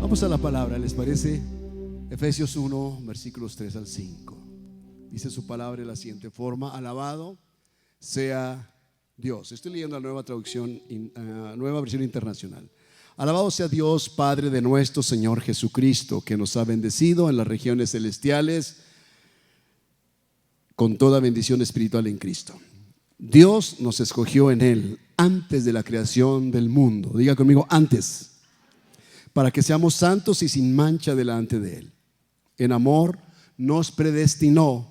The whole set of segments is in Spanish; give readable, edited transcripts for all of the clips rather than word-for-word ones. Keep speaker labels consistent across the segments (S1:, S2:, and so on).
S1: Vamos a la palabra, ¿les parece? Efesios 1, versículos 3 al 5. Dice su palabra de la siguiente forma: alabado sea Dios. Estoy leyendo la nueva traducción, nueva versión internacional. Alabado sea Dios, Padre de nuestro Señor Jesucristo, que nos ha bendecido en las regiones celestiales con toda bendición espiritual en Cristo. Dios nos escogió en Él antes de la creación del mundo. Diga conmigo, antes, para que seamos santos y sin mancha delante de Él. En amor nos predestinó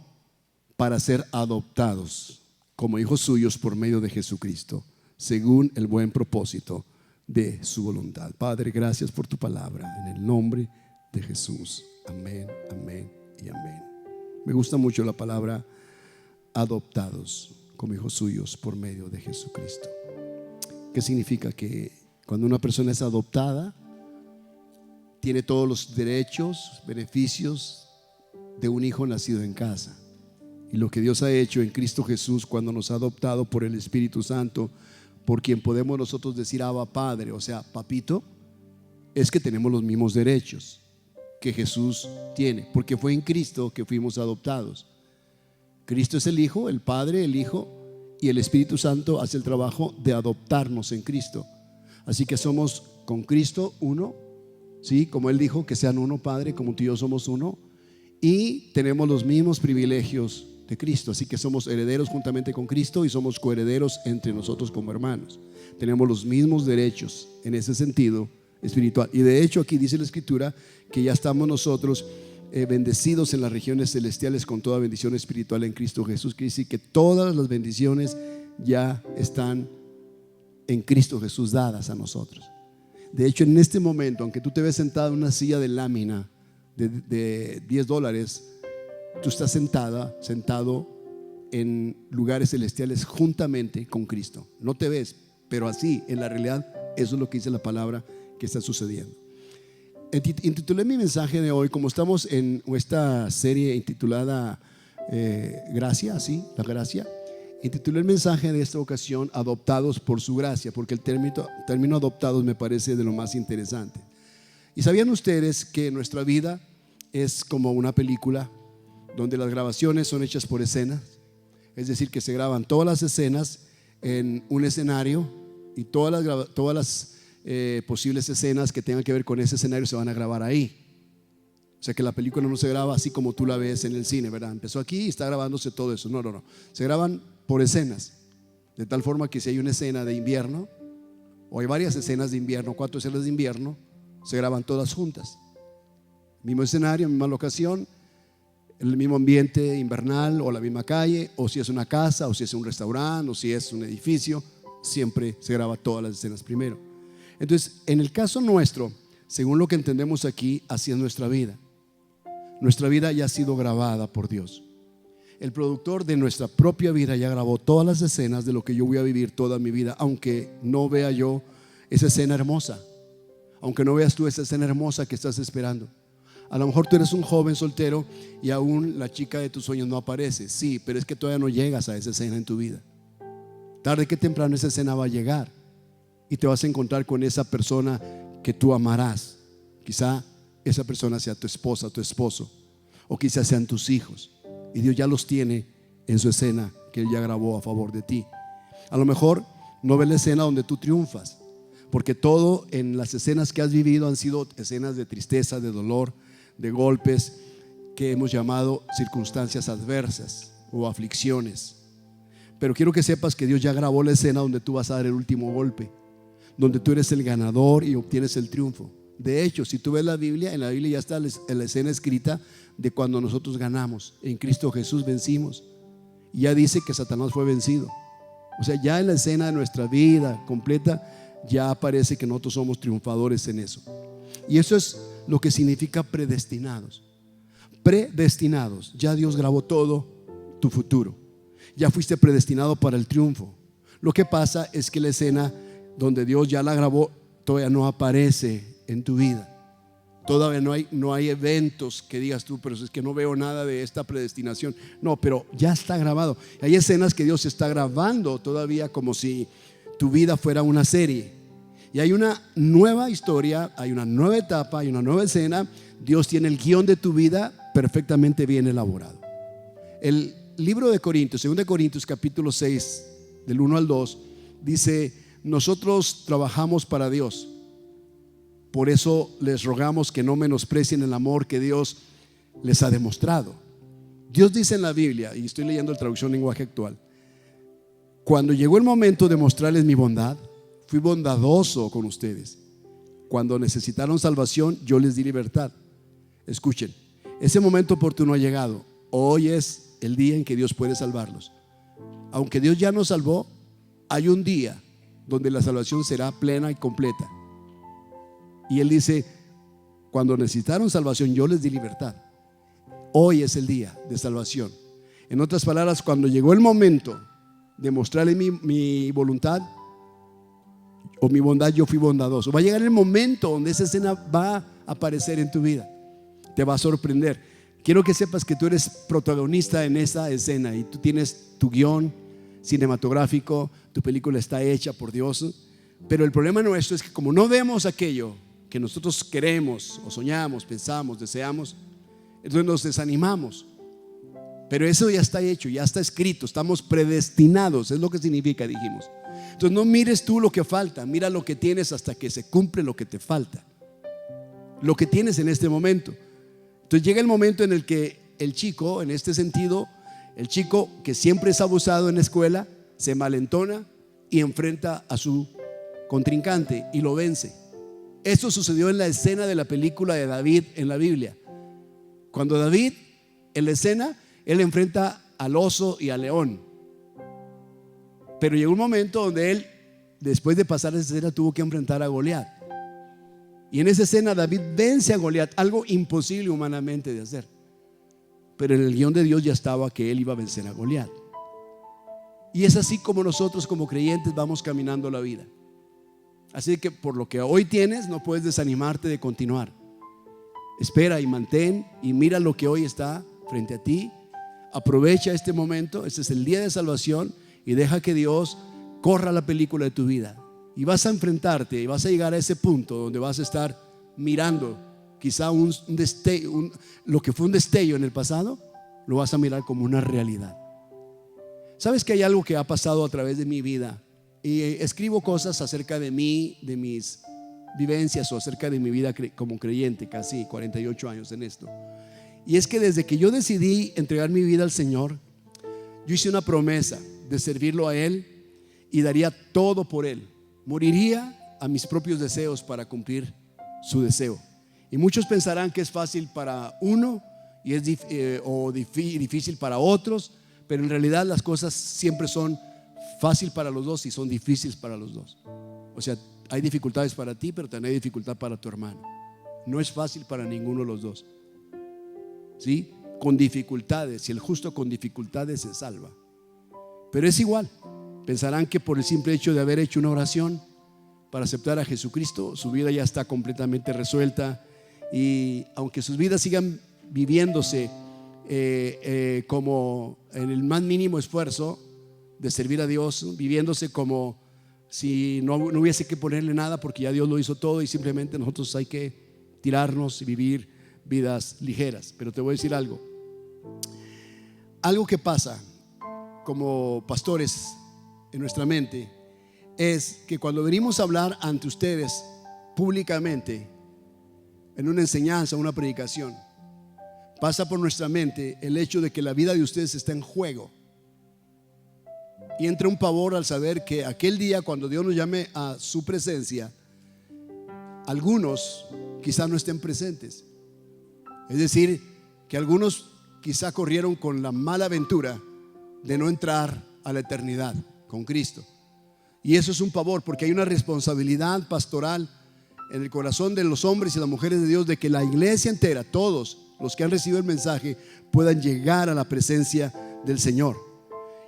S1: para ser adoptados como hijos suyos por medio de Jesucristo, según el buen propósito de su voluntad. Padre, gracias por tu palabra, en el nombre de Jesús. Amén, amén y amén. Me gusta mucho la palabra adoptados como hijos suyos por medio de Jesucristo. ¿Qué significa? Que cuando una persona es adoptada, tiene todos los derechos, beneficios de un hijo nacido en casa. Y lo que Dios ha hecho en Cristo Jesús cuando nos ha adoptado por el Espíritu Santo, por quien podemos nosotros decir Abba Padre, o sea, papito, es que tenemos los mismos derechos que Jesús tiene, porque fue en Cristo que fuimos adoptados. Cristo es el Hijo, el Padre, el Hijo, y el Espíritu Santo hace el trabajo de adoptarnos en Cristo. Así que somos con Cristo uno, ¿sí? Como Él dijo, que sean uno, Padre, como tú y yo somos uno, y tenemos los mismos privilegios de Cristo. Así que somos herederos juntamente con Cristo y somos coherederos entre nosotros como hermanos. Tenemos los mismos derechos en ese sentido espiritual. Y de hecho aquí dice la Escritura que ya estamos nosotros bendecidos en las regiones celestiales con toda bendición espiritual en Cristo Jesús. Quiere decir que todas las bendiciones ya están en Cristo Jesús dadas a nosotros. De hecho, en este momento, aunque tú te ves sentado en una silla de lámina de $10, tú estás sentado en lugares celestiales juntamente con Cristo. No te ves, pero así, en la realidad, eso es lo que dice la palabra que está sucediendo. Intitulé mi mensaje de hoy, como estamos en esta serie intitulada Gracia, ¿sí? La gracia. Intitulé el mensaje de esta ocasión Adoptados por su gracia, porque el término adoptados me parece de lo más interesante. ¿Y sabían ustedes que nuestra vida es como una película donde las grabaciones son hechas por escenas? Es decir, que se graban todas las escenas en un escenario y todas las posibles escenas que tengan que ver con ese escenario se van a grabar ahí. O sea que la película no se graba así como tú la ves en el cine, ¿verdad? Empezó aquí y está grabándose todo eso. No. Se graban por escenas, de tal forma que si hay una escena de invierno o hay varias escenas de invierno, 4 escenas de invierno, se graban todas juntas. Mismo escenario, misma locación, el mismo ambiente invernal o la misma calle, o si es una casa, o si es un restaurante, o si es un edificio, siempre se graba todas las escenas primero. Entonces, en el caso nuestro, según lo que entendemos aquí, así es nuestra vida. Nuestra vida ya ha sido grabada por Dios. El productor de nuestra propia vida ya grabó todas las escenas de lo que yo voy a vivir toda mi vida, aunque no vea yo esa escena hermosa, aunque no veas tú esa escena hermosa que estás esperando. A lo mejor tú eres un joven soltero y aún la chica de tus sueños no aparece. Sí, pero es que todavía no llegas a esa escena en tu vida. Tarde que temprano esa escena va a llegar y te vas a encontrar con esa persona que tú amarás. Quizá esa persona sea tu esposa, tu esposo, o quizá sean tus hijos, y Dios ya los tiene en su escena que Él ya grabó a favor de ti. A lo mejor no ves la escena donde tú triunfas, porque todo en las escenas que has vivido han sido escenas de tristeza, de dolor, de golpes que hemos llamado circunstancias adversas o aflicciones. Pero quiero que sepas que Dios ya grabó la escena donde tú vas a dar el último golpe, donde tú eres el ganador y obtienes el triunfo. De hecho, si tú ves la Biblia, en la Biblia ya está la escena escrita de cuando nosotros ganamos. En Cristo Jesús vencimos. Y ya dice que Satanás fue vencido. O sea, ya en la escena de nuestra vida completa ya aparece que nosotros somos triunfadores en eso. Y eso es lo que significa predestinados. Predestinados. Ya Dios grabó todo tu futuro. Ya fuiste predestinado para el triunfo. Lo que pasa es que la escena donde Dios ya la grabó todavía no aparece en tu vida. Todavía no hay eventos que digas tú, pero es que no veo nada de esta predestinación. No, pero ya está grabado. Hay escenas que Dios está grabando todavía como si tu vida fuera una serie. Y hay una nueva historia, hay una nueva etapa, hay una nueva escena. Dios tiene el guión de tu vida perfectamente bien elaborado. El libro de Corintios, 2 Corintios capítulo 6, del 1 al 2, dice: nosotros trabajamos para Dios. Por eso les rogamos que no menosprecien el amor que Dios les ha demostrado. Dios dice en la Biblia, y estoy leyendo la traducción lenguaje actual: cuando llegó el momento de mostrarles mi bondad, fui bondadoso con ustedes. Cuando necesitaron salvación, yo les di libertad. Escuchen, ese momento oportuno ha llegado. Hoy es el día en que Dios puede salvarlos. Aunque Dios ya nos salvó, hay un día donde la salvación será plena y completa. Y Él dice: cuando necesitaron salvación, yo les di libertad. Hoy es el día de salvación. En otras palabras, cuando llegó el momento de mostrarle mi voluntad o mi bondad, yo fui bondadoso. Va a llegar el momento donde esa escena va a aparecer en tu vida. Te va a sorprender. Quiero que sepas que tú eres protagonista en esa escena y tú tienes tu guión cinematográfico, tu película está hecha por Dios. Pero el problema nuestro es que como no vemos aquello que nosotros queremos o soñamos, pensamos, deseamos, entonces nos desanimamos. Pero eso ya está hecho, ya está escrito, estamos predestinados, es lo que significa, dijimos. Entonces no mires tú lo que falta, mira lo que tienes hasta que se cumple lo que te falta, lo que tienes en este momento. Entonces llega el momento en el que el chico, en este sentido, el chico que siempre es abusado en la escuela, se malentona y enfrenta a su contrincante y lo vence. Esto sucedió en la escena de la película de David en la Biblia. Cuando David, en la escena, él enfrenta al oso y al león. Pero llegó un momento donde él, después de pasar esa escena, tuvo que enfrentar a Goliat. Y en esa escena David vence a Goliat, algo imposible humanamente de hacer. Pero en el guión de Dios ya estaba que él iba a vencer a Goliat. Y es así como nosotros como creyentes vamos caminando la vida. Así que por lo que hoy tienes, no puedes desanimarte de continuar. Espera y mantén y mira lo que hoy está frente a ti. Aprovecha este momento, este es el día de salvación, y deja que Dios corra la película de tu vida. Y vas a enfrentarte y vas a llegar a ese punto donde vas a estar mirando quizá un destello, lo que fue un destello en el pasado, lo vas a mirar como una realidad. ¿Sabes que hay algo que ha pasado a través de mi vida? Y escribo cosas acerca de mí, de mis vivencias o acerca de mi vida como creyente, casi 48 años en esto. Y es que desde que yo decidí entregar mi vida al Señor, yo hice una promesa de servirlo a Él y daría todo por Él. Moriría a mis propios deseos para cumplir su deseo. Y muchos pensarán que es fácil para uno y es difícil para otros, pero en realidad las cosas siempre son fácil para los dos y son difíciles para los dos. O sea, hay dificultades para ti, pero también hay dificultad para tu hermano. No es fácil para ninguno de los dos. ¿Sí? Con dificultades, y el justo con dificultades se salva. Pero es igual. Pensarán que por el simple hecho de haber hecho una oración para aceptar a Jesucristo, su vida ya está completamente resuelta. Y aunque sus vidas sigan viviéndose como en el más mínimo esfuerzo de servir a Dios, viviéndose como si no hubiese que ponerle nada, porque ya Dios lo hizo todo y simplemente nosotros hay que tirarnos y vivir vidas ligeras. Pero te voy a decir algo que pasa como pastores en nuestra mente, es que cuando venimos a hablar ante ustedes públicamente en una enseñanza, una predicación, pasa por nuestra mente el hecho de que la vida de ustedes está en juego. Y entra un pavor al saber que aquel día, cuando Dios nos llame a su presencia, algunos quizá no estén presentes. Es decir, que algunos quizá corrieron con la mala aventura de no entrar a la eternidad con Cristo. Y eso es un pavor, porque hay una responsabilidad pastoral en el corazón de los hombres y las mujeres de Dios, de que la iglesia entera, todos los que han recibido el mensaje, puedan llegar a la presencia del Señor.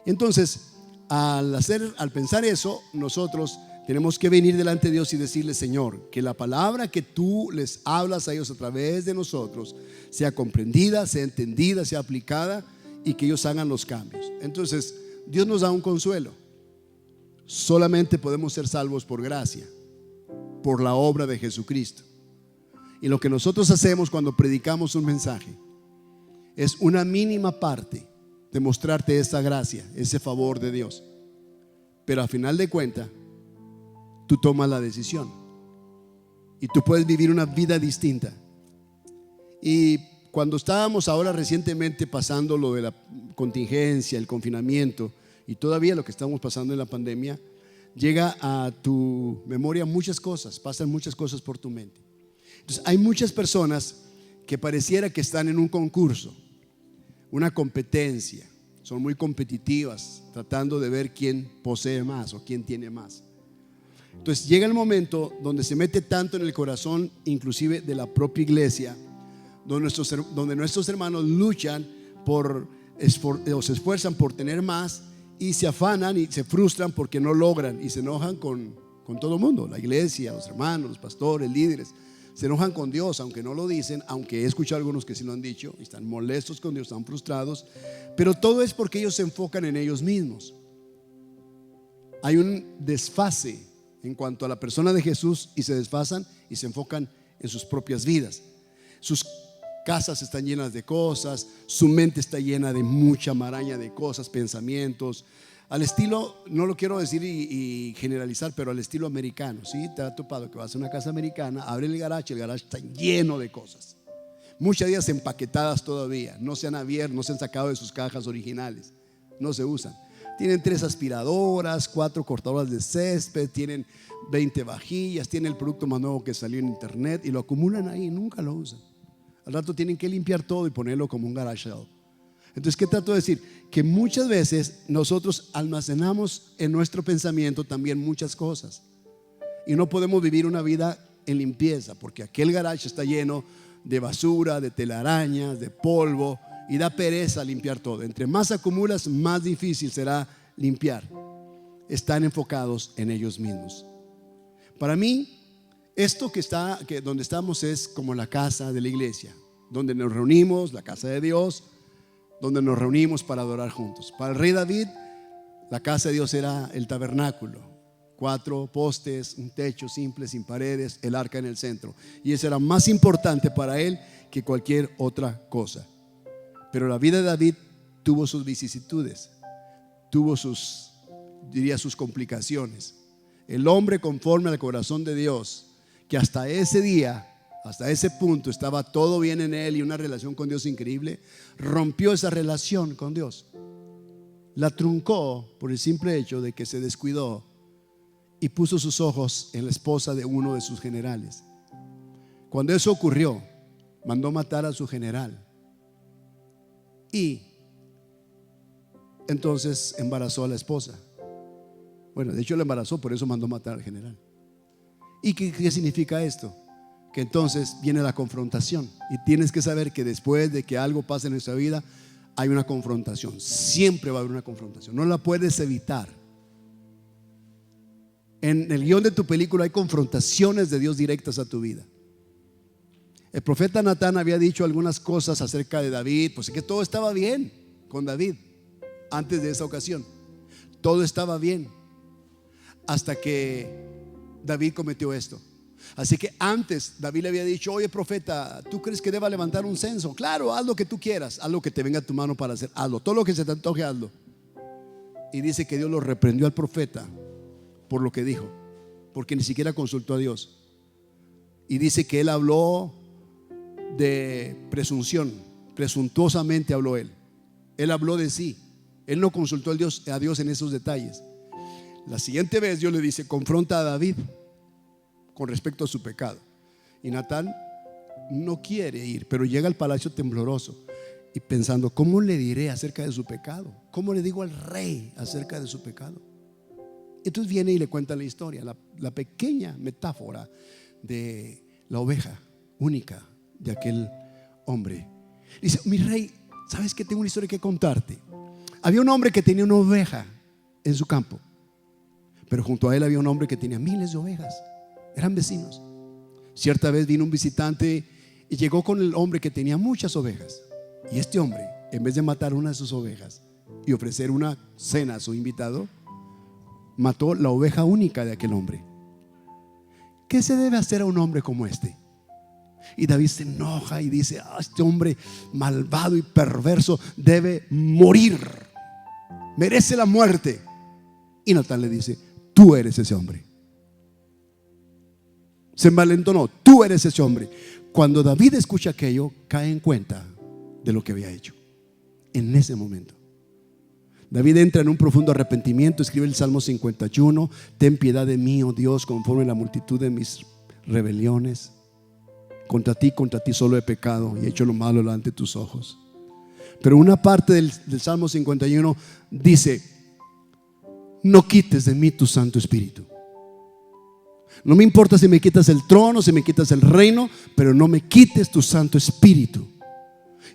S1: Entonces, al pensar eso, nosotros tenemos que venir delante de Dios y decirle: Señor, que la palabra que tú les hablas a ellos a través de nosotros sea comprendida, sea entendida, sea aplicada, y que ellos hagan los cambios. Entonces Dios nos da un consuelo: solamente podemos ser salvos por gracia. por la obra de Jesucristo. Y lo que nosotros hacemos cuando predicamos un mensaje es una mínima parte de mostrarte esa gracia, ese favor de Dios. Pero a final de cuentas, tú tomas la decisión y tú puedes vivir una vida distinta. Y cuando estábamos ahora recientemente pasando lo de la contingencia, el confinamiento y todavía lo que estamos pasando en la pandemia, llega a tu memoria muchas cosas, pasan muchas cosas por tu mente. Entonces hay muchas personas que pareciera que están en un concurso, una competencia, son muy competitivas, tratando de ver quién posee más o quién tiene más. Entonces llega el momento donde se mete tanto en el corazón, inclusive de la propia iglesia, donde nuestros hermanos luchan o se esfuerzan por tener más y se afanan y se frustran porque no logran y se enojan con todo el mundo, la iglesia, los hermanos, los pastores, líderes. Se enojan con Dios, aunque no lo dicen, aunque he escuchado a algunos que sí lo han dicho, y están molestos con Dios, están frustrados, pero todo es porque ellos se enfocan en ellos mismos. Hay un desfase en cuanto a la persona de Jesús y se desfasan y se enfocan en sus propias vidas. Sus casas están llenas de cosas, su mente está llena de mucha maraña de cosas, pensamientos, al estilo, no lo quiero decir y generalizar, pero al estilo americano. ¿Sí? Te ha topado que vas a una casa americana, abre el garage está lleno de cosas, muchas de ellas empaquetadas todavía, no se han abierto, no se han sacado de sus cajas originales, no se usan. Tienen 3 aspiradoras, 4 cortadoras de césped, tienen 20 vajillas, tienen el producto más nuevo que salió en internet y lo acumulan ahí, nunca lo usan. Al rato tienen que limpiar todo y ponerlo como un garage sale. Entonces, ¿qué trato de decir? Que muchas veces nosotros almacenamos en nuestro pensamiento también muchas cosas y no podemos vivir una vida en limpieza porque aquel garage está lleno de basura, de telarañas, de polvo y da pereza limpiar todo. Entre más acumulas, más difícil será limpiar. Están enfocados en ellos mismos. Para mí, esto que donde estamos es como la casa de la iglesia, donde nos reunimos, la casa de Dios, donde nos reunimos para adorar juntos. Para el rey David, la casa de Dios era el tabernáculo, 4 postes, un techo simple, sin paredes, el arca en el centro. Y eso era más importante para él que cualquier otra cosa. Pero la vida de David tuvo sus vicisitudes, tuvo sus complicaciones. El hombre conforme al corazón de Dios, que hasta ese día, hasta ese punto estaba todo bien en él y una relación con Dios increíble, rompió esa relación con Dios, la truncó por el simple hecho de que se descuidó y puso sus ojos en la esposa de uno de sus generales. Cuando eso ocurrió, mandó matar a su general y entonces embarazó a la esposa. Bueno, de hecho la embarazó, por eso mandó matar al general. ¿Y qué significa esto? Que entonces viene la confrontación y tienes que saber que después de que algo pase en nuestra vida hay una confrontación, siempre va a haber una confrontación, no la puedes evitar. En el guión de tu película hay confrontaciones de Dios directas a tu vida. El profeta Natán había dicho algunas cosas acerca de David, pues que todo estaba bien con David antes de esa ocasión, todo estaba bien hasta que David cometió esto. Así que antes David le había dicho: oye profeta, ¿tú crees que deba levantar un censo? Claro, haz lo que tú quieras, haz lo que te venga a tu mano para hacer, hazlo, todo lo que se te antoje, hazlo. Y dice que Dios lo reprendió al profeta por lo que dijo, porque ni siquiera consultó a Dios. Y dice que él habló de presunción, presuntuosamente habló él. Él habló de sí, él no consultó a Dios en esos detalles. La siguiente vez Dios le dice: confronta a David con respecto a su pecado. Y Natán no quiere ir, pero llega al palacio tembloroso y pensando: ¿cómo le diré acerca de su pecado? ¿Cómo le digo al rey acerca de su pecado? Entonces viene y le cuenta la historia, la pequeña metáfora de la oveja única de aquel hombre. Dice: mi rey, ¿sabes que tengo una historia que contarte? Había un hombre que tenía una oveja en su campo, pero junto a él había un hombre que tenía miles de ovejas. Eran vecinos. Cierta vez vino un visitante y llegó con el hombre que tenía muchas ovejas. Y este hombre, en vez de matar una de sus ovejas y ofrecer una cena a su invitado, mató la oveja única de aquel hombre. ¿qué se debe hacer a un hombre como este? Y David se enoja y dice: este hombre malvado y perverso debe morir, merece la muerte. Y Natán le dice: tú eres ese hombre. Se envalentonó: tú eres ese hombre. Cuando David escucha aquello, cae en cuenta de lo que había hecho. En ese momento David entra en un profundo arrepentimiento. Escribe el Salmo 51: ten piedad de mí, oh Dios, conforme a la multitud de mis rebeliones. Contra ti solo he pecado y he hecho lo malo delante de tus ojos. Pero una parte del Salmo 51 dice: no quites de mí tu Santo Espíritu. No me importa si me quitas el trono, si me quitas el reino, pero no me quites tu Santo Espíritu.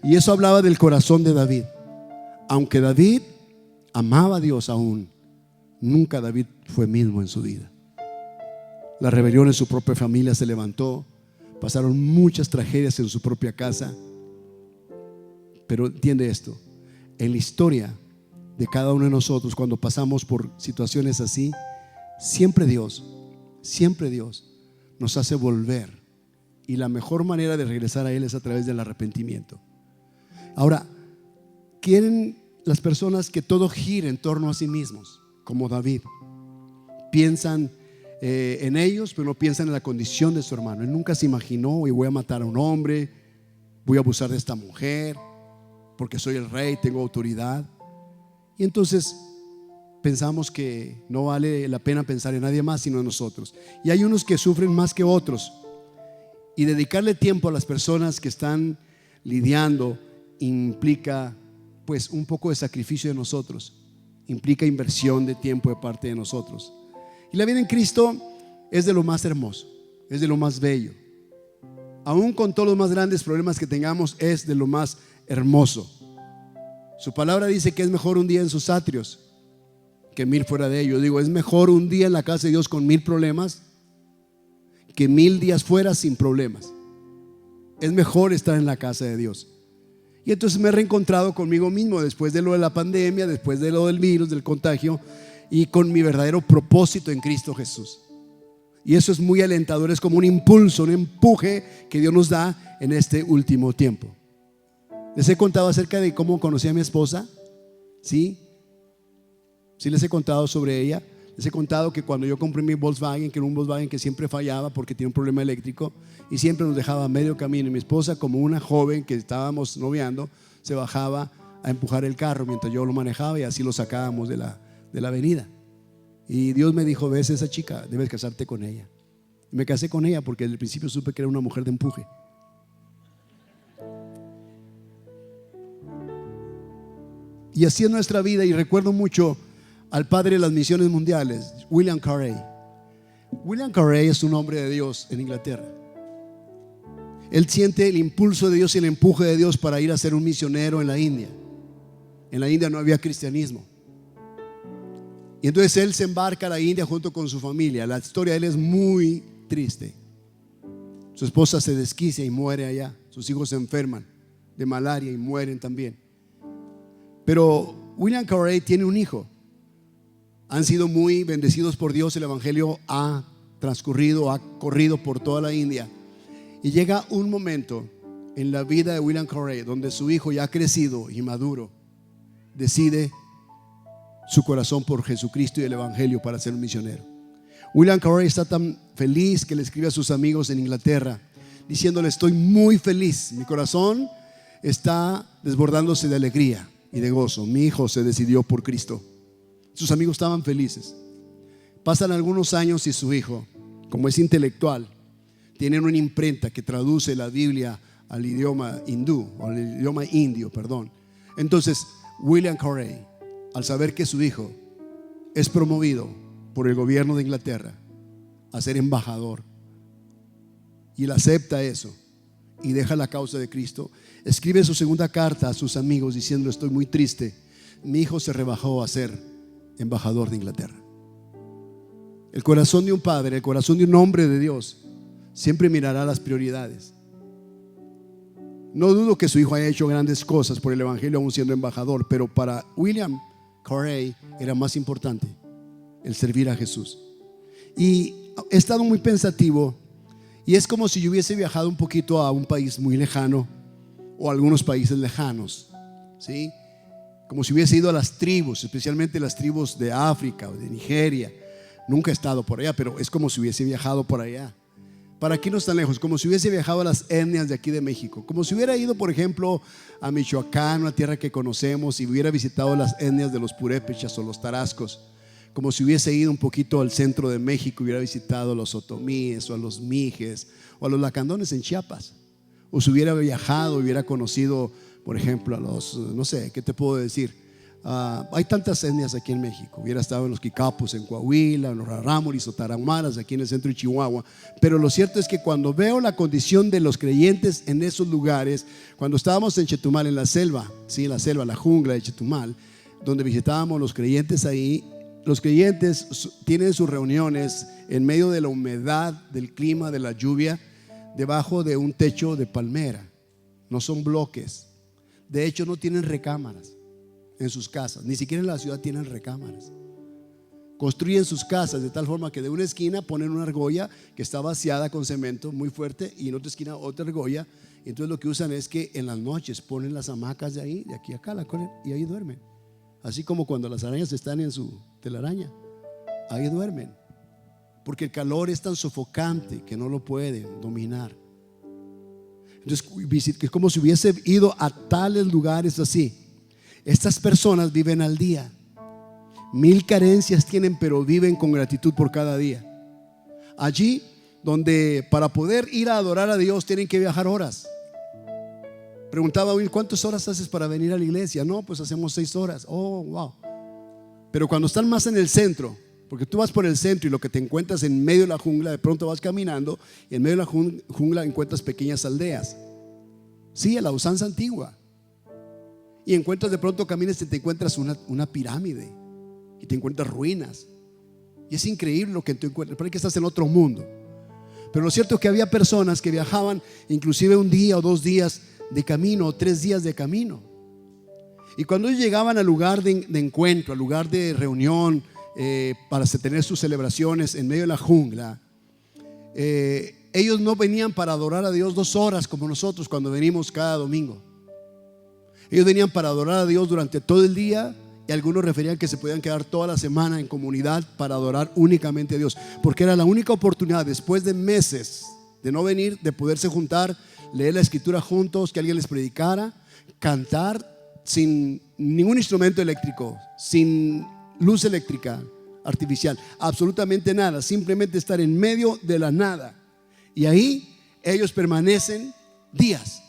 S1: Y eso hablaba del corazón de David. Aunque David amaba a Dios aún, nunca David fue mismo en su vida. La rebelión en su propia familia se levantó. Pasaron muchas tragedias en su propia casa. Pero entiende esto: en la historia de cada uno de nosotros, cuando pasamos por situaciones así, siempre Dios nos hace volver. Y la mejor manera de regresar a Él es a través del arrepentimiento. Ahora, quieren las personas que todo gire en torno a sí mismos, como David. Piensan en ellos, pero no piensan en la condición de su hermano. Él nunca se imaginó: y voy a matar a un hombre, voy a abusar de esta mujer, porque soy el rey, tengo autoridad. Y entonces pensamos que no vale la pena pensar en nadie más sino en nosotros. Y hay unos que sufren más que otros. Y dedicarle tiempo a las personas que están lidiando implica pues un poco de sacrificio de nosotros, implica inversión de tiempo de parte de nosotros. Y la vida en Cristo es de lo más hermoso, es de lo más bello. Aún con todos los más grandes problemas que tengamos, es de lo más hermoso. Su palabra dice que es mejor un día en sus atrios que 1000 fuera de ellos. Digo, es mejor un día en la casa de Dios con 1000 problemas que 1000 días fuera sin problemas. Es mejor estar en la casa de Dios. Y entonces me he reencontrado conmigo mismo después de lo de la pandemia, después de lo del virus, del contagio, y con mi verdadero propósito en Cristo Jesús. Y eso es muy alentador, es como un impulso, un empuje que Dios nos da en este último tiempo. Les he contado acerca de cómo conocí a mi esposa. ¿Sí? Sí, les he contado sobre ella. Les he contado que cuando yo compré mi Volkswagen, que era un Volkswagen que siempre fallaba porque tenía un problema eléctrico y siempre nos dejaba a medio camino, y mi esposa, como una joven que estábamos noviando, se bajaba a empujar el carro mientras yo lo manejaba, y así lo sacábamos de la avenida. Y Dios me dijo: ves, esa chica, debes casarte con ella. Y me casé con ella porque desde el principio supe que era una mujer de empuje. Y así es nuestra vida. Y recuerdo mucho al padre de las misiones mundiales, William Carey. William Carey es un hombre de Dios en Inglaterra. Él siente el impulso de Dios y el empuje de Dios para ir a ser un misionero en la India. En la India no había cristianismo. Y entonces él se embarca a la India junto con su familia. La historia de él es muy triste. Su esposa se desquicia y muere allá. Sus hijos se enferman de malaria y mueren también. Pero William Carey tiene un hijo. Han sido muy bendecidos por Dios. El evangelio ha corrido por toda la India. Y llega un momento en la vida de William Carey donde su hijo, ya crecido y maduro, decide su corazón por Jesucristo y el evangelio para ser un misionero. William Carey está tan feliz que le escribe a sus amigos en Inglaterra diciéndole: estoy muy feliz, mi corazón está desbordándose de alegría y de gozo. Mi hijo se decidió por Cristo. Sus amigos estaban felices. Pasan algunos años y su hijo, como es intelectual, tiene una imprenta que traduce la Biblia al idioma hindú, o al idioma indio, perdón. Entonces William Carey, al saber que su hijo es promovido por el gobierno de Inglaterra a ser embajador, y él acepta eso y deja la causa de Cristo, escribe su segunda carta a sus amigos diciendo: estoy muy triste, mi hijo se rebajó a ser embajador de Inglaterra. El corazón de un padre, el corazón de un hombre de Dios, siempre mirará las prioridades. No dudo que su hijo haya hecho grandes cosas por el evangelio aún siendo embajador, pero para William Carey era más importante el servir a Jesús. Y he estado muy pensativo y es como si yo hubiese viajado un poquito a un país muy lejano o a algunos países lejanos, ¿sí? Como si hubiese ido a las tribus, especialmente las tribus de África o de Nigeria. Nunca he estado por allá, pero es como si hubiese viajado por allá. Para aquí no es tan lejos, como si hubiese viajado a las etnias de aquí de México, como si hubiera ido, por ejemplo, a Michoacán, una tierra que conocemos, y hubiera visitado las etnias de los purépechas o los tarascos, como si hubiese ido un poquito al centro de México y hubiera visitado a los otomíes o a los mijes o a los lacandones en Chiapas, o si hubiera viajado, hubiera conocido, por ejemplo, a los, no sé, ¿qué te puedo decir? Hay tantas etnias aquí en México. Hubiera estado en los Quicapos en Coahuila, en los Rarámuris o Tarahumaras aquí en el centro de Chihuahua. Pero lo cierto es que cuando veo la condición de los creyentes en esos lugares, cuando estábamos en Chetumal, en la selva, sí, la selva, la jungla de Chetumal, donde visitábamos los creyentes ahí, los creyentes tienen sus reuniones en medio de la humedad, del clima, de la lluvia, debajo de un techo de palmera. No son bloques. De hecho, no tienen recámaras en sus casas, ni siquiera en la ciudad tienen recámaras. Construyen sus casas de tal forma que de una esquina ponen una argolla que está vaciada con cemento muy fuerte y en otra esquina otra argolla. Entonces lo que usan es que en las noches ponen las hamacas de ahí, de aquí a acá, y ahí duermen. Así como cuando las arañas están en su telaraña, ahí duermen, porque el calor es tan sofocante que no lo pueden dominar. Entonces es como si hubiese ido a tales lugares así. Estas personas viven al día. 1000 carencias tienen, pero viven con gratitud por cada día. Allí donde para poder ir a adorar a Dios tienen que viajar horas. Preguntaba hoy, ¿cuántas horas haces para venir a la iglesia? No, pues hacemos 6 horas. Oh, wow. Pero cuando están más en el centro, porque tú vas por el centro y lo que te encuentras en medio de la jungla, de pronto vas caminando y en medio de la jungla encuentras pequeñas aldeas. Sí, a la usanza antigua. Y encuentras, de pronto caminas y te encuentras una pirámide y te encuentras ruinas. Y es increíble lo que tú encuentras. Parece que estás en otro mundo. Pero lo cierto es que había personas que viajaban inclusive un día o 2 días de camino o 3 días de camino. Y cuando ellos llegaban al lugar de encuentro, al lugar de reunión, para tener sus celebraciones en medio de la jungla, ellos no venían para adorar a Dios 2 horas como nosotros cuando venimos cada domingo. Ellos venían para adorar a Dios durante todo el día, y algunos referían que se podían quedar toda la semana en comunidad para adorar únicamente a Dios, porque era la única oportunidad después de meses de no venir, de poderse juntar, leer la escritura juntos, que alguien les predicara, cantar sin ningún instrumento eléctrico, sin luz eléctrica artificial, absolutamente nada, simplemente estar en medio de la nada. Y ahí ellos permanecen días,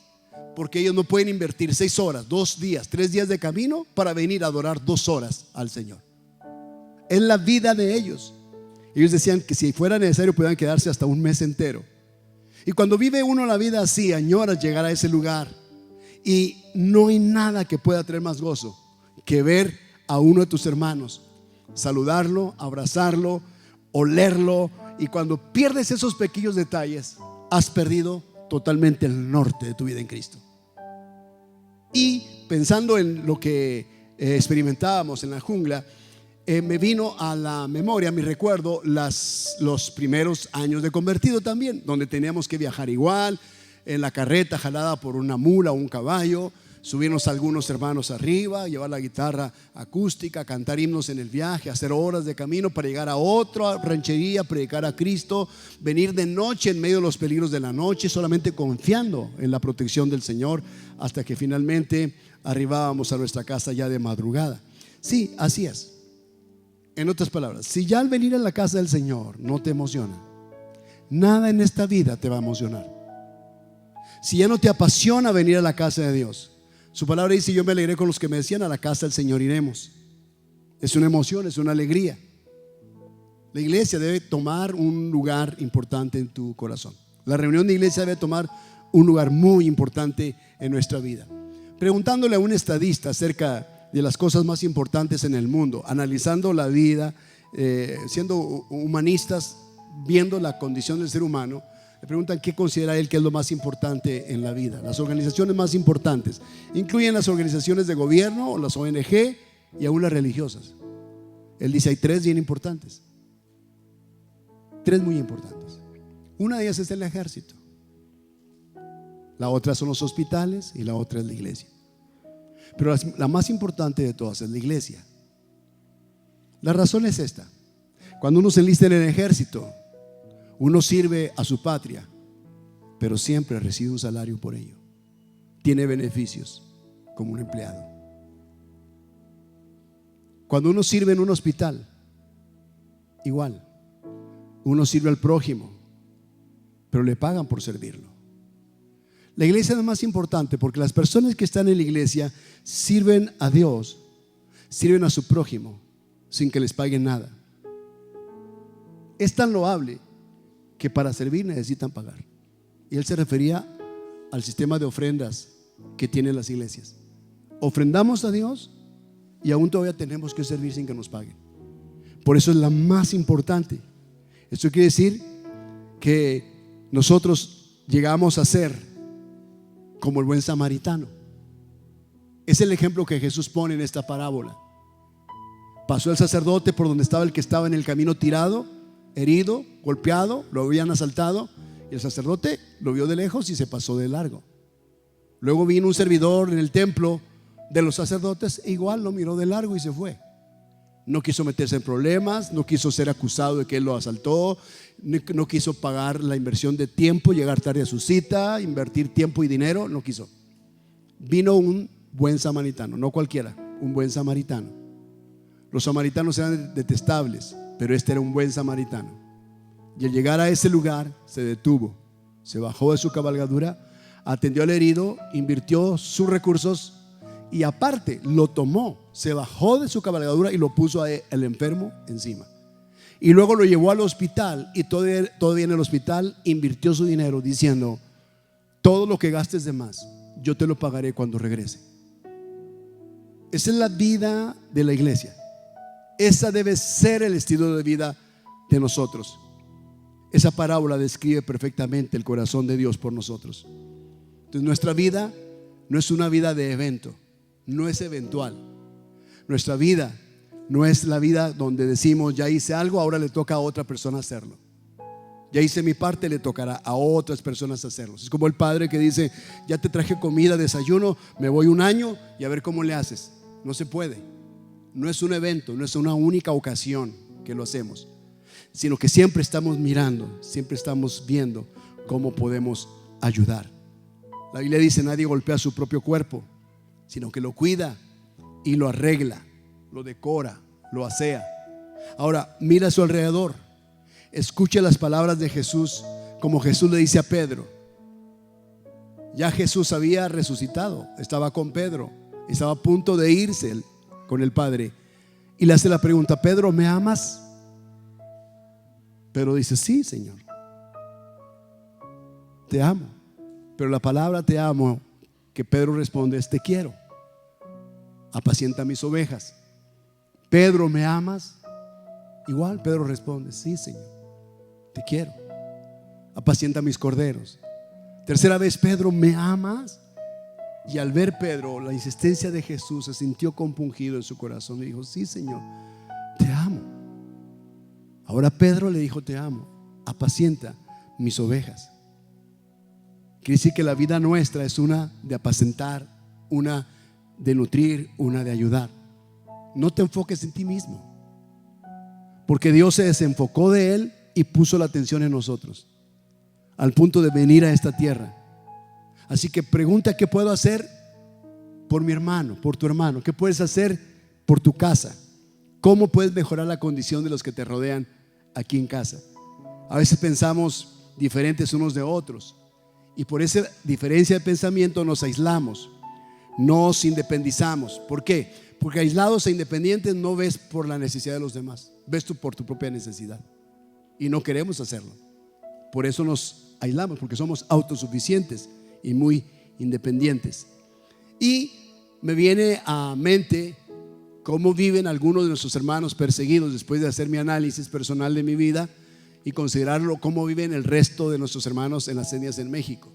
S1: porque ellos no pueden invertir 6 horas, 2 días, 3 días de camino para venir a adorar 2 horas al Señor. Es la vida de ellos. Ellos decían que si fuera necesario podían quedarse hasta un mes entero. Y cuando vive uno la vida así, añoras llegar a ese lugar, y no hay nada que pueda traer más gozo que ver a uno de tus hermanos, saludarlo, abrazarlo, olerlo. Y cuando pierdes esos pequeños detalles, has perdido totalmente el norte de tu vida en Cristo. Y pensando en lo que experimentábamos en la jungla, me vino a la memoria, a mi recuerdo, los primeros años de convertido también, donde teníamos que viajar igual en la carreta jalada por una mula o un caballo, subirnos algunos hermanos arriba, llevar la guitarra acústica, cantar himnos en el viaje, hacer horas de camino para llegar a otra ranchería, predicar a Cristo, venir de noche en medio de los peligros de la noche, solamente confiando en la protección del Señor, hasta que finalmente arribábamos a nuestra casa ya de madrugada. Sí, así es. En otras palabras, si ya al venir a la casa del Señor no te emociona, nada en esta vida te va a emocionar. Si ya no te apasiona venir a la casa de Dios, su palabra dice: yo me alegré con los que me decían, a la casa del Señor iremos. Es una emoción, es una alegría. La iglesia debe tomar un lugar importante en tu corazón. La reunión de iglesia debe tomar un lugar muy importante en nuestra vida. Preguntándole a un estadista acerca de las cosas más importantes en el mundo, analizando la vida, siendo humanistas, viendo la condición del ser humano, le preguntan qué considera él que es lo más importante en la vida. Las organizaciones más importantes incluyen las organizaciones de gobierno, las ONG y aún las religiosas. Él dice: hay 3 bien importantes. Tres muy importantes. Una de ellas es el ejército, la otra son los hospitales y la otra es la iglesia. Pero la más importante de todas es la iglesia. La razón es esta: cuando uno se enlista en el ejército, uno sirve a su patria, pero siempre recibe un salario por ello. Tiene beneficios como un empleado. Cuando uno sirve en un hospital, igual, uno sirve al prójimo, pero le pagan por servirlo. La iglesia es lo más importante porque las personas que están en la iglesia sirven a Dios, sirven a su prójimo sin que les paguen nada. Es tan loable que para servir necesitan pagar. Y él se refería al sistema de ofrendas que tienen las iglesias. Ofrendamos a Dios y aún todavía tenemos que servir sin que nos paguen. Por eso es la más importante. Esto quiere decir que nosotros llegamos a ser como el buen samaritano. Es el ejemplo que Jesús pone en esta parábola. Pasó el sacerdote por donde estaba el que estaba en el camino tirado, herido, golpeado, lo habían asaltado, y el sacerdote lo vio de lejos y se pasó de largo. Luego vino un servidor en el templo de los sacerdotes e igual lo miró de largo y se fue. No quiso meterse en problemas, no quiso ser acusado de que él lo asaltó, no quiso pagar la inversión de tiempo, llegar tarde a su cita, invertir tiempo y dinero, no quiso. Vino un buen samaritano, no cualquiera, un buen samaritano. Los samaritanos eran detestables, pero este era un buen samaritano. Y al llegar a ese lugar se detuvo, se bajó de su cabalgadura, atendió al herido, invirtió sus recursos y aparte lo tomó, se bajó de su cabalgadura y lo puso al enfermo encima. Y luego lo llevó al hospital y todavía en el hospital invirtió su dinero diciendo: todo lo que gastes de más, yo te lo pagaré cuando regrese. Esa es la vida de la iglesia. Esa debe ser el estilo de vida de nosotros. Esa parábola describe perfectamente el corazón de Dios por nosotros. Entonces nuestra vida no es una vida de evento, no es eventual. Nuestra vida no es la vida donde decimos: ya hice algo, ahora le toca a otra persona hacerlo. Ya hice mi parte, le tocará a otras personas hacerlo. Es como el padre que dice: ya te traje comida, desayuno, me voy un año y a ver cómo le haces. No se puede. No es un evento, no es una única ocasión que lo hacemos, sino que siempre estamos mirando, siempre estamos viendo cómo podemos ayudar. La Biblia dice: nadie golpea su propio cuerpo, sino que lo cuida y lo arregla, lo decora, lo asea. Ahora mira a su alrededor, escucha las palabras de Jesús, como Jesús le dice a Pedro. Ya Jesús había resucitado, estaba con Pedro, estaba a punto de irse con el Padre, y le hace la pregunta: Pedro, ¿me amas? Pedro dice: sí, Señor, te amo. Pero la palabra te amo que Pedro responde es: te quiero, apacienta mis ovejas. Pedro, ¿me amas? Igual Pedro responde: sí, Señor, te quiero, apacienta mis corderos. Tercera vez: Pedro, ¿me amas? Y al ver Pedro la insistencia de Jesús, se sintió compungido en su corazón y dijo: sí, Señor, te amo. Ahora Pedro le dijo: te amo, apacienta mis ovejas. Quiere decir que la vida nuestra es una de apacentar, una de nutrir, una de ayudar. No te enfoques en ti mismo, porque Dios se desenfocó de él y puso la atención en nosotros, al punto de venir a esta tierra. Así que pregunta: ¿qué puedo hacer por mi hermano, por tu hermano? ¿Qué puedes hacer por tu casa? ¿Cómo puedes mejorar la condición de los que te rodean aquí en casa? A veces pensamos diferentes unos de otros y por esa diferencia de pensamiento nos aislamos, nos independizamos. ¿Por qué? Porque aislados e independientes no ves por la necesidad de los demás, ves tú por tu propia necesidad y no queremos hacerlo. Por eso nos aislamos, porque somos autosuficientes y muy independientes. Y me viene a mente cómo viven algunos de nuestros hermanos perseguidos, después de hacer mi análisis personal de mi vida y considerarlo cómo viven el resto de nuestros hermanos en las etnias en México.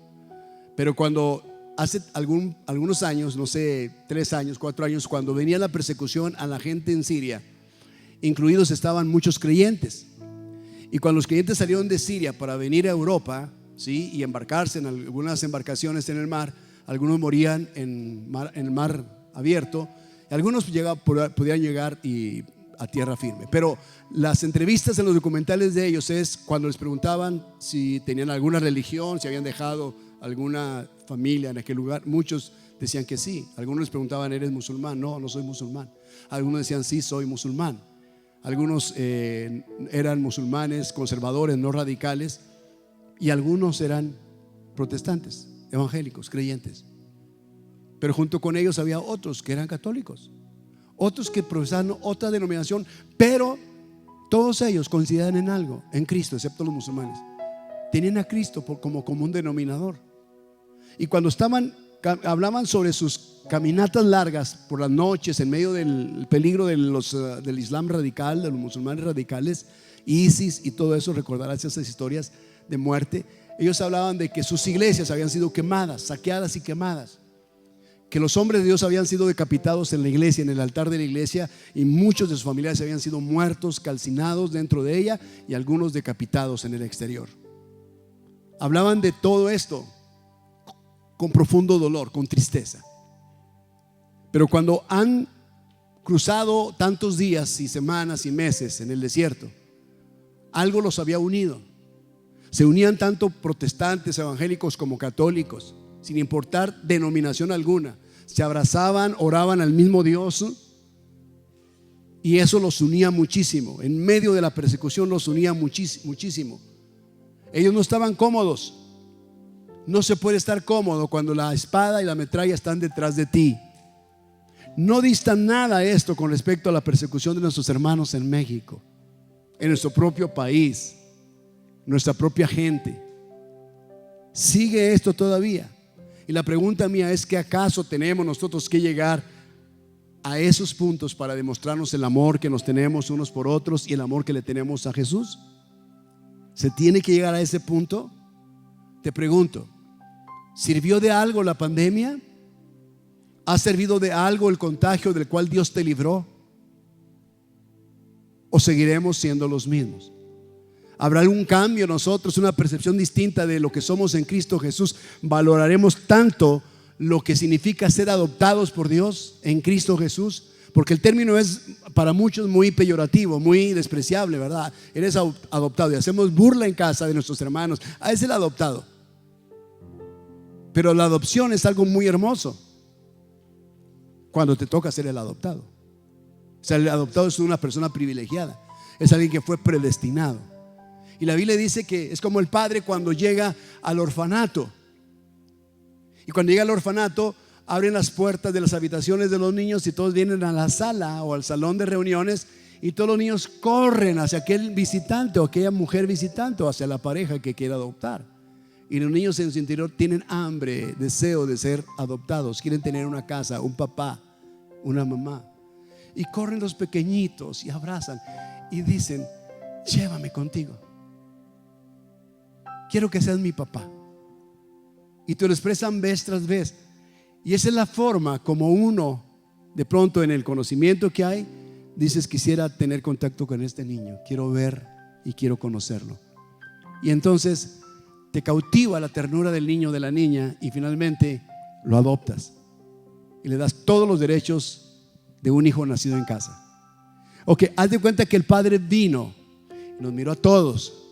S1: Pero cuando hace algunos años, no sé, 3 años, 4 años, cuando venía la persecución a la gente en Siria, incluidos estaban muchos creyentes, Y cuando los creyentes salieron de Siria para venir a Europa, ¿sí?, y embarcarse en algunas embarcaciones en el mar, algunos morían en el mar abierto, y algunos podían llegar a tierra firme. Pero las entrevistas en los documentales de ellos es cuando les preguntaban si tenían alguna religión, si habían dejado alguna familia en aquel lugar. Muchos decían que sí. Algunos les preguntaban: ¿eres musulmán? No, no soy musulmán. Algunos decían: sí, soy musulmán. Algunos eran musulmanes conservadores, no radicales, y algunos eran protestantes, evangélicos, creyentes. Pero junto con ellos había otros que eran católicos, otros que profesaban otra denominación, pero todos ellos coinciden en algo, en Cristo, excepto los musulmanes. Tenían a Cristo como común denominador. Y cuando hablaban sobre sus caminatas largas por las noches en medio del peligro del Islam radical, de los musulmanes radicales, ISIS y todo eso, recordarás esas historias de muerte. Ellos hablaban de que sus iglesias habían sido quemadas, saqueadas y quemadas, que los hombres de Dios habían sido decapitados en la iglesia, en el altar de la iglesia, y muchos de sus familiares habían sido muertos, calcinados dentro de ella, y algunos decapitados en el exterior. Hablaban de todo esto con profundo dolor, con tristeza. Pero cuando han cruzado tantos días y semanas y meses en el desierto, algo los había unido. Se unían tanto protestantes, evangélicos como católicos, sin importar denominación alguna. Se abrazaban, oraban al mismo Dios, y eso los unía muchísimo. En medio de la persecución los unía muchísimo. Ellos no estaban cómodos. No se puede estar cómodo cuando la espada y la metralla están detrás de ti. No dista nada esto con respecto a la persecución de nuestros hermanos en México, en nuestro propio país, nuestra propia gente. Sigue esto todavía. Y la pregunta mía es: ¿qué acaso tenemos nosotros que llegar a esos puntos para demostrarnos el amor que nos tenemos unos por otros y el amor que le tenemos a Jesús? ¿Se tiene que llegar a ese punto? Te pregunto, ¿sirvió de algo la pandemia? ¿Ha servido de algo el contagio del cual Dios te libró? ¿O seguiremos siendo los mismos? ¿Habrá algún cambio en nosotros, una percepción distinta de lo que somos en Cristo Jesús? ¿Valoraremos tanto lo que significa ser adoptados por Dios en Cristo Jesús? Porque el término es para muchos muy peyorativo, muy despreciable, ¿verdad? Eres adoptado, y hacemos burla en casa de nuestros hermanos: es el adoptado. Pero la adopción es algo muy hermoso cuando te toca ser el adoptado. O sea, el adoptado es una persona privilegiada, es alguien que fue predestinado. Y la Biblia dice que es como el padre cuando llega al orfanato. Y cuando llega al orfanato, abren las puertas de las habitaciones de los niños y todos vienen a la sala o al salón de reuniones, y todos los niños corren hacia aquel visitante o aquella mujer visitante o hacia la pareja que quiere adoptar. Y los niños en su interior tienen hambre, deseo de ser adoptados, quieren tener una casa, un papá, una mamá. Y corren los pequeñitos y abrazan y dicen: llévame contigo, quiero que seas mi papá. Y te lo expresan vez tras vez. Y esa es la forma como uno, de pronto, en el conocimiento que hay, dices: quisiera tener contacto con este niño, quiero ver y quiero conocerlo. Y entonces te cautiva la ternura del niño o de la niña, y finalmente lo adoptas y le das todos los derechos de un hijo nacido en casa. Ok, haz de cuenta que el Padre vino, nos miró a todos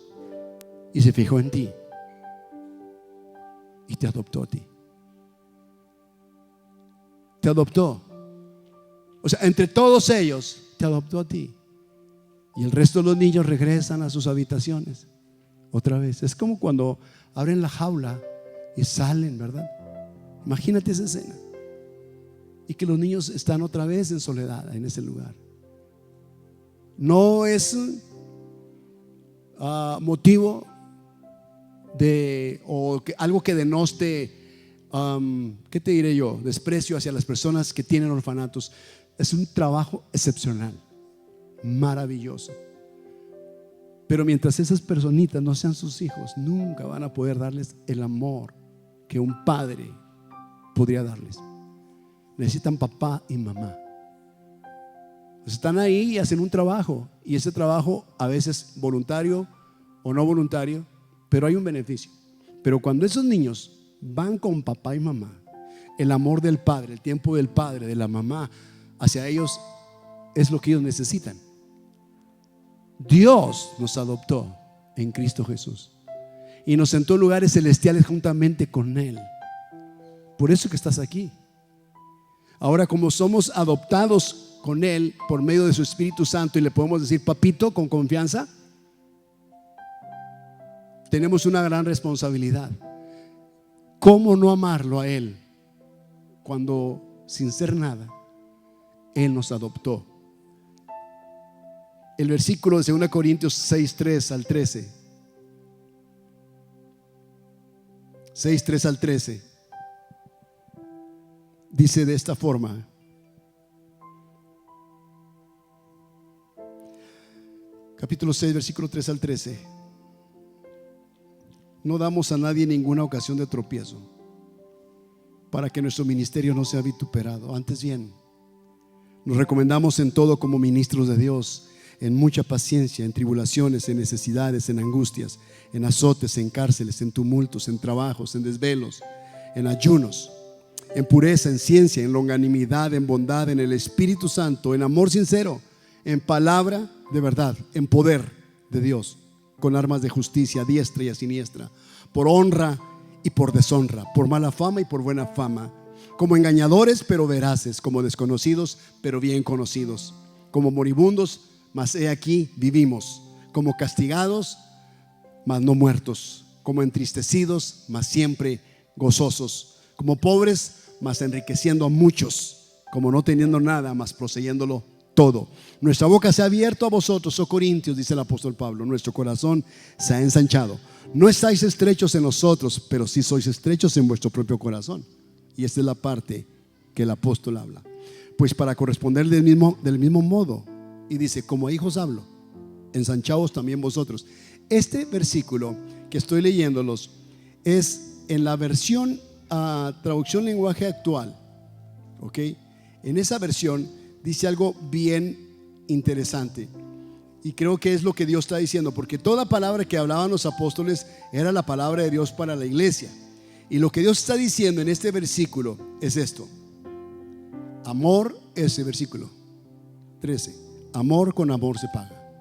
S1: y se fijó en ti y te adoptó a ti. Te adoptó. O sea, entre todos ellos te adoptó a ti. Y el resto de los niños regresan a sus habitaciones otra vez. Es como cuando abren la jaula y salen, ¿verdad? Imagínate esa escena. Y que los niños están otra vez en soledad en ese lugar. No es motivo de algo que denote, ¿qué te diré yo? Desprecio hacia las personas que tienen orfanatos. Es un trabajo excepcional, maravilloso. Pero mientras esas personitas no sean sus hijos, nunca van a poder darles el amor que un padre podría darles. Necesitan papá y mamá. Están ahí y hacen un trabajo, y ese trabajo a veces voluntario, o no voluntario, pero hay un beneficio. Pero cuando esos niños van con papá y mamá, el amor del padre, el tiempo del padre, de la mamá hacia ellos es lo que ellos necesitan. Dios nos adoptó en Cristo Jesús y nos sentó en lugares celestiales juntamente con Él. Por eso que estás aquí. Ahora, como somos adoptados con Él por medio de su Espíritu Santo y le podemos decir papito con confianza, tenemos una gran responsabilidad. ¿Cómo no amarlo a Él cuando sin ser nada Él nos adoptó? El versículo de 2 Corintios 6:3 al 13. 6:3 al 13 dice de esta forma: capítulo 6, versículo 3 al 13. No damos a nadie ninguna ocasión de tropiezo, para que nuestro ministerio no sea vituperado. Antes bien, nos recomendamos en todo como ministros de Dios, en mucha paciencia, en tribulaciones, en necesidades, en angustias, en azotes, en cárceles, en tumultos, en trabajos, en desvelos, en ayunos, en pureza, en ciencia, en longanimidad, en bondad, en el Espíritu Santo, en amor sincero, en palabra de verdad, en poder de Dios, con armas de justicia a diestra y a siniestra, por honra y por deshonra, por mala fama y por buena fama, como engañadores pero veraces, como desconocidos pero bien conocidos, como moribundos, mas he aquí vivimos, como castigados, mas no muertos, como entristecidos, mas siempre gozosos, como pobres, mas enriqueciendo a muchos, como no teniendo nada, mas poseyéndolo todo. Nuestra boca se ha abierto a vosotros, oh Corintios, dice el apóstol Pablo, nuestro corazón se ha ensanchado. No estáis estrechos en nosotros, pero sí sois estrechos en vuestro propio corazón. Y esta es la parte que el apóstol habla. Pues para corresponder del mismo modo, y dice, como a hijos hablo, ensanchaos también vosotros. Este versículo que estoy leyéndolos es en la versión traducción lenguaje actual, ¿ok? En esa versión dice algo bien interesante, y creo que es lo que Dios está diciendo, porque toda palabra que hablaban los apóstoles era la palabra de Dios para la iglesia, y lo que Dios está diciendo en este versículo es esto: amor, ese versículo 13, amor con amor se paga.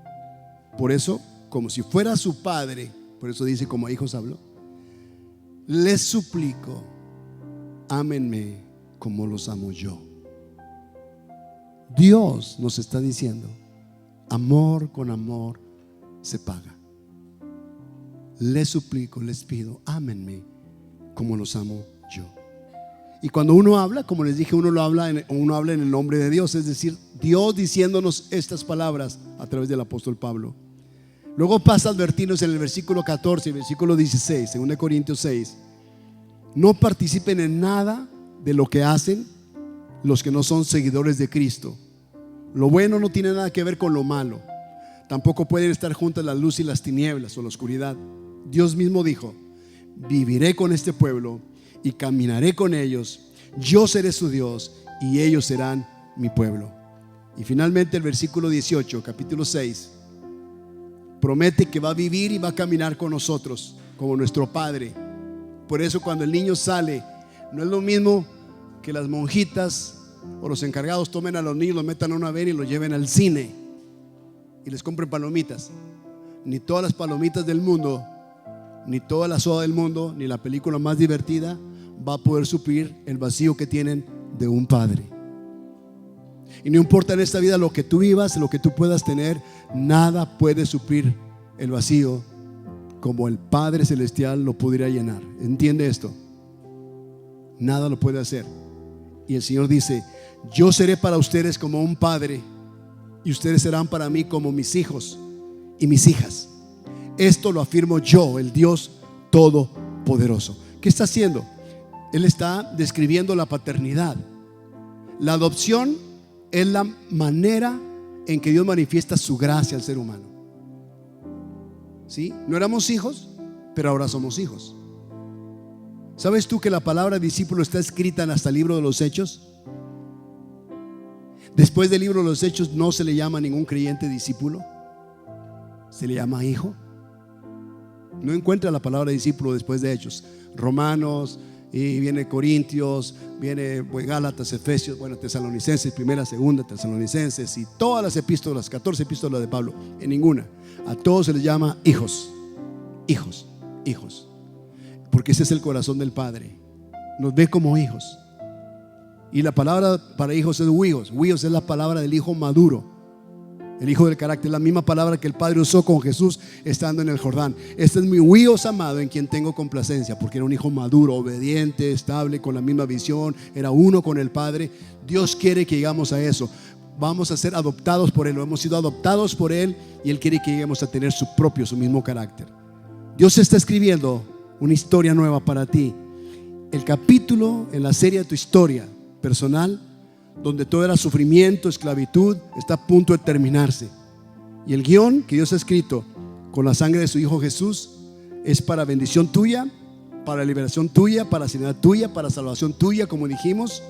S1: Por eso, como si fuera su padre, por eso dice, como a hijos hablo, les suplico, ámenme como los amo yo. Dios nos está diciendo, amor con amor se paga. Les suplico, les pido, ámenme como los amo yo. Y cuando uno habla, como les dije, uno habla en el nombre de Dios, es decir, Dios diciéndonos estas palabras a través del apóstol Pablo. Luego pasa a advertirnos en el versículo 14 y versículo 16, 2 Corintios 6: no participen en nada de lo que hacen los que no son seguidores de Cristo. Lo bueno no tiene nada que ver con lo malo. Tampoco pueden estar juntas la luz y las tinieblas o la oscuridad. Dios mismo dijo, viviré con este pueblo y caminaré con ellos. Yo seré su Dios y ellos serán mi pueblo. Y finalmente el versículo 18, capítulo 6, promete que va a vivir y va a caminar con nosotros como nuestro Padre. Por eso cuando el niño sale, no es lo mismo que las monjitas o los encargados tomen a los niños, los metan a una van y los lleven al cine y les compren palomitas. Ni todas las palomitas del mundo, ni toda la soda del mundo, ni la película más divertida va a poder suplir el vacío que tienen de un padre. Y no importa en esta vida lo que tú vivas, lo que tú puedas tener, nada puede suplir el vacío como el Padre Celestial lo pudiera llenar. ¿Entiende esto? Nada lo puede hacer. Y el Señor dice, yo seré para ustedes como un padre y ustedes serán para mí como mis hijos y mis hijas. Esto lo afirmo yo, el Dios Todopoderoso. ¿Qué está haciendo? Él está describiendo la paternidad. La adopción es la manera en que Dios manifiesta su gracia al ser humano. ¿Sí? No éramos hijos, pero ahora somos hijos. ¿Sabes tú que la palabra discípulo está escrita en hasta el libro de los Hechos? Después del libro de los Hechos no se le llama a ningún creyente discípulo, se le llama hijo. No encuentra la palabra discípulo después de Hechos. Romanos, y viene Corintios, viene Gálatas, Efesios, Tesalonicenses, primera, segunda, Tesalonicenses, y todas las epístolas, 14 epístolas de Pablo. En ninguna. A todos se les llama hijos. Hijos, hijos. Porque ese es el corazón del Padre. Nos ve como hijos. Y la palabra para hijos es huios. Huios es la palabra del hijo maduro, el hijo del carácter, la misma palabra que el Padre usó con Jesús estando en el Jordán. Este es mi huios amado, en quien tengo complacencia, porque era un hijo maduro, obediente, estable, con la misma visión, era uno con el Padre. Dios quiere que llegamos a eso. Vamos a ser adoptados por Él, o hemos sido adoptados por Él, y Él quiere que lleguemos a tener su mismo carácter. Dios está escribiendo una historia nueva para ti. El capítulo en la serie de tu historia personal, donde todo era sufrimiento, esclavitud, está a punto de terminarse. Y el guión que Dios ha escrito con la sangre de su Hijo Jesús es para bendición tuya, para liberación tuya, para sanidad tuya, para salvación tuya, como dijimos.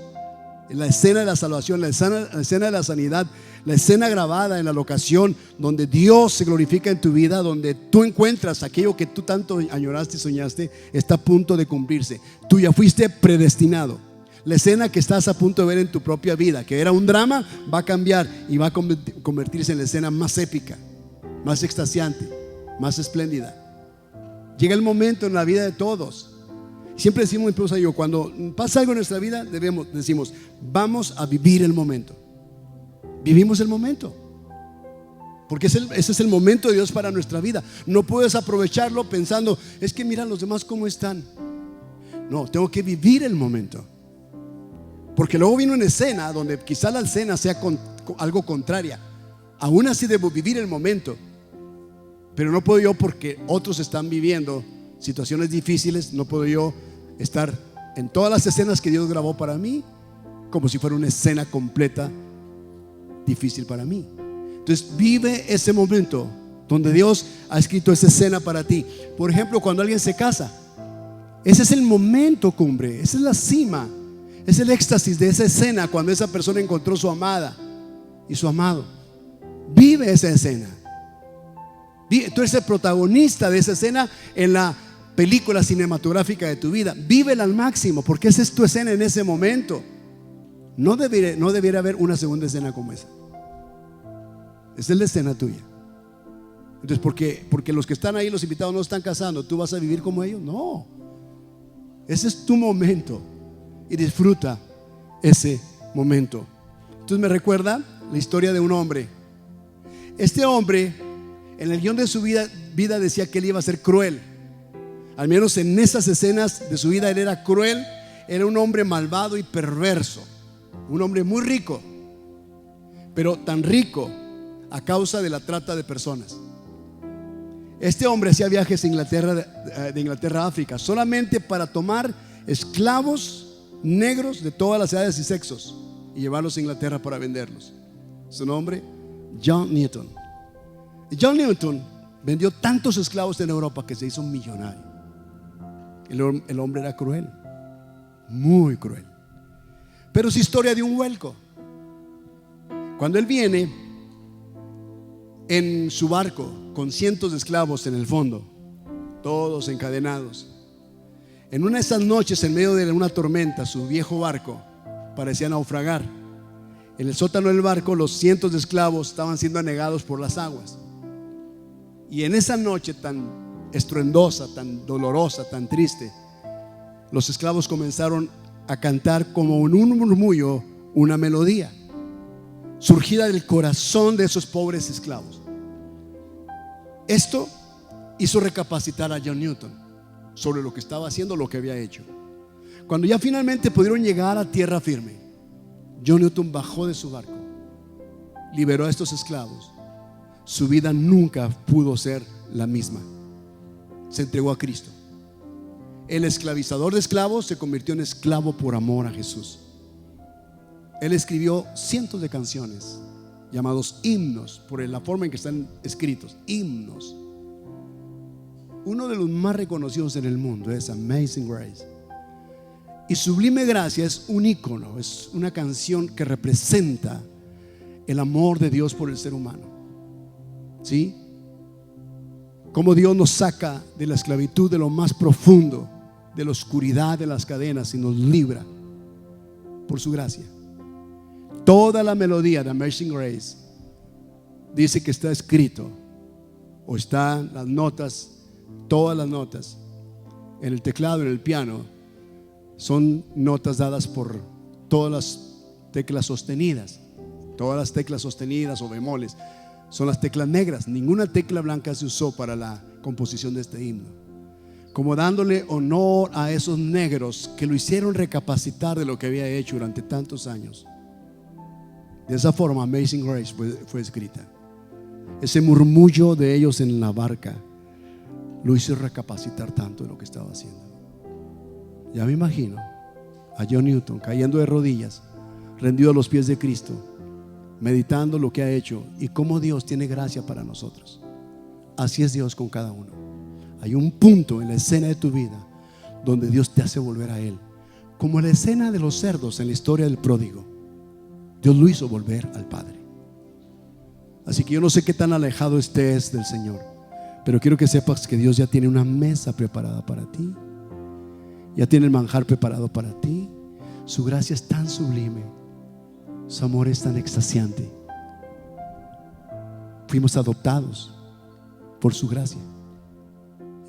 S1: La escena de la salvación, la escena de la sanidad, la escena grabada en la locación donde Dios se glorifica en tu vida, donde tú encuentras aquello que tú tanto añoraste y soñaste, está a punto de cumplirse. Tú ya fuiste predestinado. La escena que estás a punto de ver en tu propia vida, que era un drama, va a cambiar y va a convertirse en la escena más épica, más extasiante, más espléndida. Llega el momento en la vida de todos. Siempre decimos, mi esposa y yo, cuando pasa algo en nuestra vida, decimos, vamos a vivir el momento. Vivimos el momento, porque ese es el momento de Dios para nuestra vida. No puedes aprovecharlo pensando, es que mira los demás cómo están. No, tengo que vivir el momento. Porque luego viene una escena donde quizá la escena sea algo contraria. Aún así debo vivir el momento, pero no puedo yo, porque otros están viviendo situaciones difíciles, no puedo yo estar en todas las escenas que Dios grabó para mí como si fuera una escena completa difícil para mí. Entonces vive ese momento donde Dios ha escrito esa escena para ti. Por ejemplo, cuando alguien se casa, ese es el momento cumbre, esa es la cima, es el éxtasis de esa escena, cuando esa persona encontró su amada y su amado. Vive esa escena. Tú eres el protagonista de esa escena en la película cinematográfica de tu vida. Vívela al máximo, porque esa es tu escena en ese momento. No debiera haber una segunda escena como esa. Esa es la escena tuya. Entonces, porque los que están ahí, los invitados, no están casando, ¿tú vas a vivir como ellos? No. Ese es tu momento. Y disfruta ese momento. Entonces me recuerda la historia de un hombre. Este hombre, en el guión de su vida decía que él iba a ser cruel. Al menos en esas escenas de su vida él era cruel. Era un hombre malvado y perverso. Un hombre muy rico, pero tan rico a causa de la trata de personas. Este hombre hacía viajes de Inglaterra a África solamente para tomar esclavos negros de todas las edades y sexos y llevarlos a Inglaterra para venderlos. Su nombre, John Newton. Y John Newton vendió tantos esclavos en Europa que se hizo un millonario. El hombre era cruel, muy cruel. Pero es historia de un vuelco. Cuando él viene en su barco con cientos de esclavos en el fondo, todos encadenados, en una de esas noches, en medio de una tormenta, su viejo barco parecía naufragar. En el sótano del barco, los cientos de esclavos estaban siendo anegados por las aguas. Y en esa noche tan estruendosa, tan dolorosa, tan triste, los esclavos comenzaron a cantar como en un murmullo una melodía surgida del corazón de esos pobres esclavos. Esto hizo recapacitar a John Newton sobre lo que estaba haciendo, lo que había hecho. Cuando ya finalmente pudieron llegar a tierra firme, John Newton bajó de su barco, liberó a estos esclavos. Su vida nunca pudo ser la misma. Se entregó a Cristo. El esclavizador de esclavos se convirtió en esclavo por amor a Jesús. Él escribió cientos de canciones llamados himnos, por la forma en que están escritos, himnos. Uno de los más reconocidos en el mundo es Amazing Grace. Y Sublime Gracia es un ícono, es una canción que representa el amor de Dios por el ser humano. ¿Sí? Cómo Dios nos saca de la esclavitud, de lo más profundo, de la oscuridad de las cadenas, y nos libra por su gracia. Toda la melodía de Amazing Grace dice que está escrito, o están las notas, todas las notas en el teclado, en el piano, son notas dadas por todas las teclas sostenidas. Todas las teclas sostenidas o bemoles son las teclas negras. Ninguna tecla blanca se usó para la composición de este himno, como dándole honor a esos negros que lo hicieron recapacitar de lo que había hecho durante tantos años. De esa forma Amazing Grace fue escrita. Ese murmullo de ellos en la barca lo hizo recapacitar tanto de lo que estaba haciendo. Ya me imagino a John Newton cayendo de rodillas, rendido a los pies de Cristo, meditando lo que ha hecho y cómo Dios tiene gracia para nosotros. Así es Dios con cada uno. Hay un punto en la escena de tu vida donde Dios te hace volver a Él, como la escena de los cerdos en la historia del pródigo. Dios lo hizo volver al Padre. Así que yo no sé qué tan alejado estés del Señor, pero quiero que sepas que Dios ya tiene una mesa preparada para ti. Ya tiene el manjar preparado para ti. Su gracia es tan sublime, su amor es tan extasiante. Fuimos adoptados por su gracia.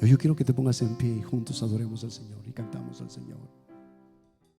S1: Yo quiero que te pongas en pie y juntos adoremos al Señor y cantamos al Señor.